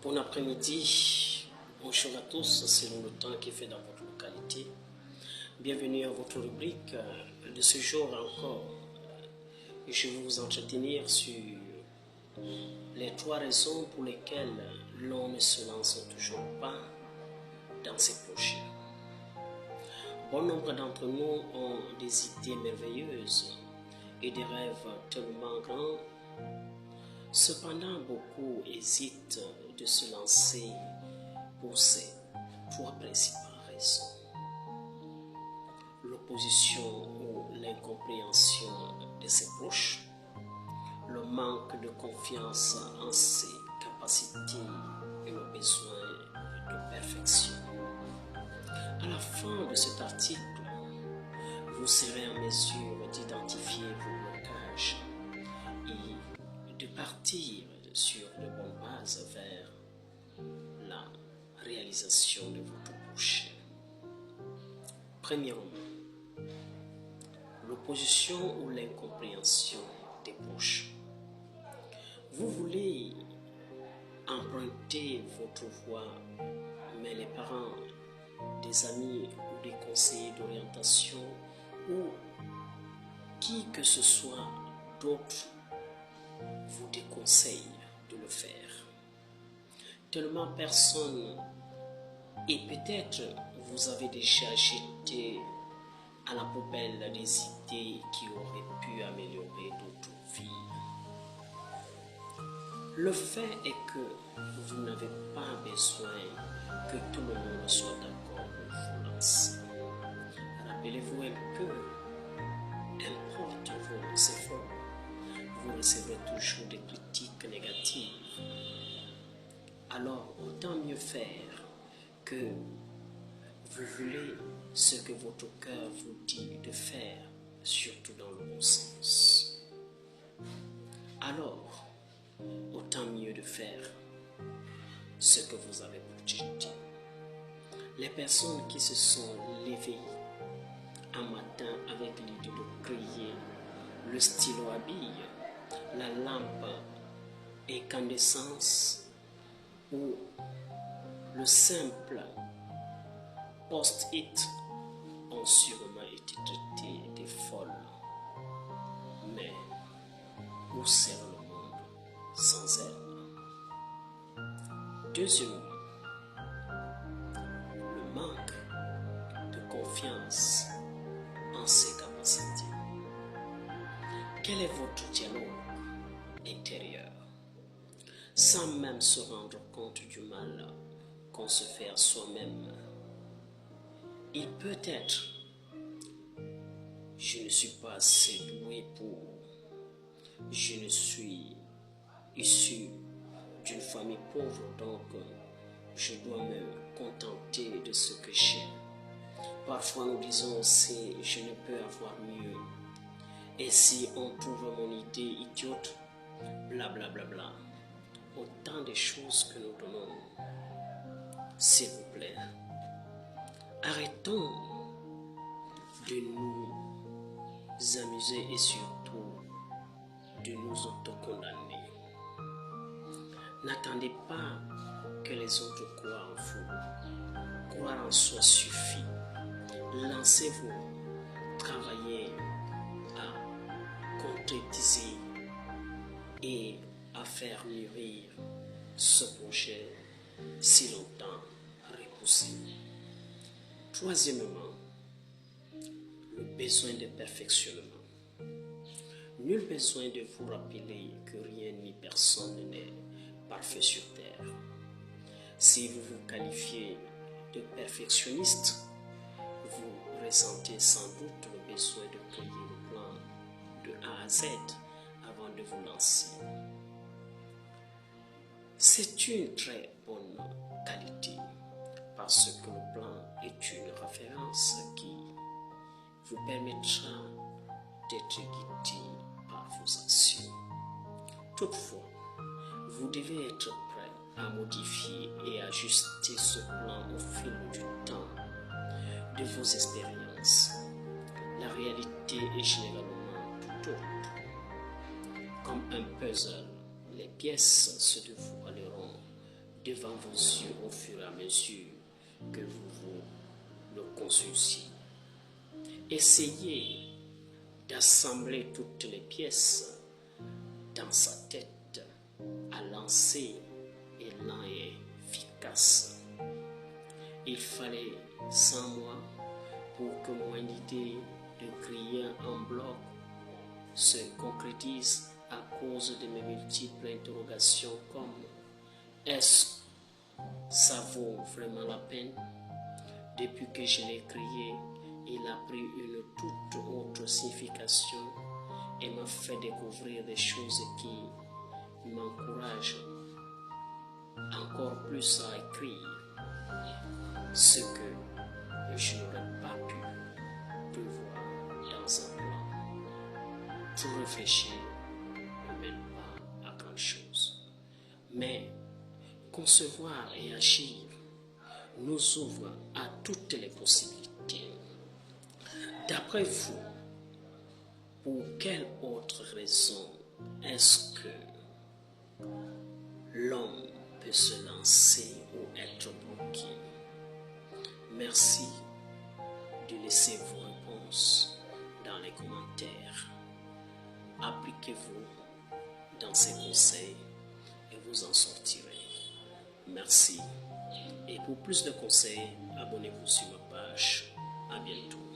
Bon après-midi, bonjour à tous, selon le temps qui fait dans votre localité. Bienvenue à votre rubrique de ce jour encore. Je vais vous entretenir sur les 3 raisons pour lesquelles l'on ne se lance toujours pas dans ses projets. Bon nombre d'entre nous ont des idées merveilleuses et des rêves tellement grands. Cependant, beaucoup hésitent de se lancer pour ces 3 principales raisons. L'opposition ou l'incompréhension de ses proches, le manque de confiance en ses capacités et le besoin de perfection. À la fin de cet article, vous serez en mesure d'identifier vos blocages et de partir sur de bonnes bases vers la réalisation de votre projet. Premièrement, l'opposition ou l'incompréhension des proches. Vous voulez emprunter votre voie, mais les parents, des amis ou des conseillers d'orientation ou qui que ce soit d'autre vous déconseille de le faire. Tellement personne, et peut-être vous avez déjà jeté à la poubelle des idées qui auraient pu améliorer votre vie. Le fait est que vous n'avez pas besoin que tout le monde soit d'accord pour vous lancer. Rappelez-vous un peu, importe vos efforts, vous recevrez toujours des critiques négatives. Alors, autant mieux faire que vous voulez ce que votre cœur vous dit de faire, surtout dans le bon sens. Alors, autant mieux de faire ce que vous avez projeté. Les personnes qui se sont levées un matin avec l'idée de créer le stylo à billes, la lampe incandescence ou le simple post-it ont sûrement été traités des folles. Mais où sert le monde sans elle? Deuxièmement, le manque de confiance en ses capacités. Quel est votre dialogue intérieur? Sans même se rendre compte du mal qu'on se fait à soi-même. Il peut être, je ne suis pas assez doué pour, je ne suis issu d'une famille pauvre, donc je dois me contenter de ce que j'ai. Parfois nous disons aussi, je ne peux avoir mieux. Et si on trouve mon idée idiote, blablabla. Bla bla bla. Autant de choses que nous donnons. S'il vous plaît, arrêtons de nous amuser et surtout de nous autocondamner. N'attendez pas que les autres croient en vous. Croire en soi suffit. Lancez-vous, travaillez à concrétiser et à faire mûrir ce projet si longtemps repoussé. Troisièmement, le besoin de perfectionnement. Nul besoin de vous rappeler que rien ni personne n'est parfait sur terre. Si vous vous qualifiez de perfectionniste, vous ressentez sans doute le besoin de créer le plan de A à Z avant de vous lancer. C'est une très bonne qualité parce que le plan est une référence qui vous permettra d'être guidé par vos actions. Toutefois, vous devez être prêt à modifier et ajuster ce plan au fil du temps de vos expériences. La réalité est généralement tout autre. Comme un puzzle, les pièces se dévoileront devant vos yeux au fur et à mesure que vous vous le consultiez. Essayez d'assembler toutes les pièces dans sa tête à lancer élan et efficace. Il fallait 100 mois pour que mon idée de crier en bloc se concrétise à cause de mes multiples interrogations comme est-ce que ça vaut vraiment la peine? Depuis que je l'ai crié, il a pris une toute autre signification et m'a fait découvrir des choses qui m'encouragent encore plus à écrire ce que je n'aurais pas pu prévoir dans un plan. Tout réfléchir ne mène pas à grand chose. Mais concevoir et agir nous ouvre à toutes les possibilités. D'après vous, pour quelle autre raison est-ce que l'homme peut se lancer ou être bloqué? Merci de laisser vos réponses dans les commentaires. Appliquez-vous dans ces conseils et vous en sortirez. Merci. Et pour plus de conseils, abonnez-vous sur ma page. À bientôt.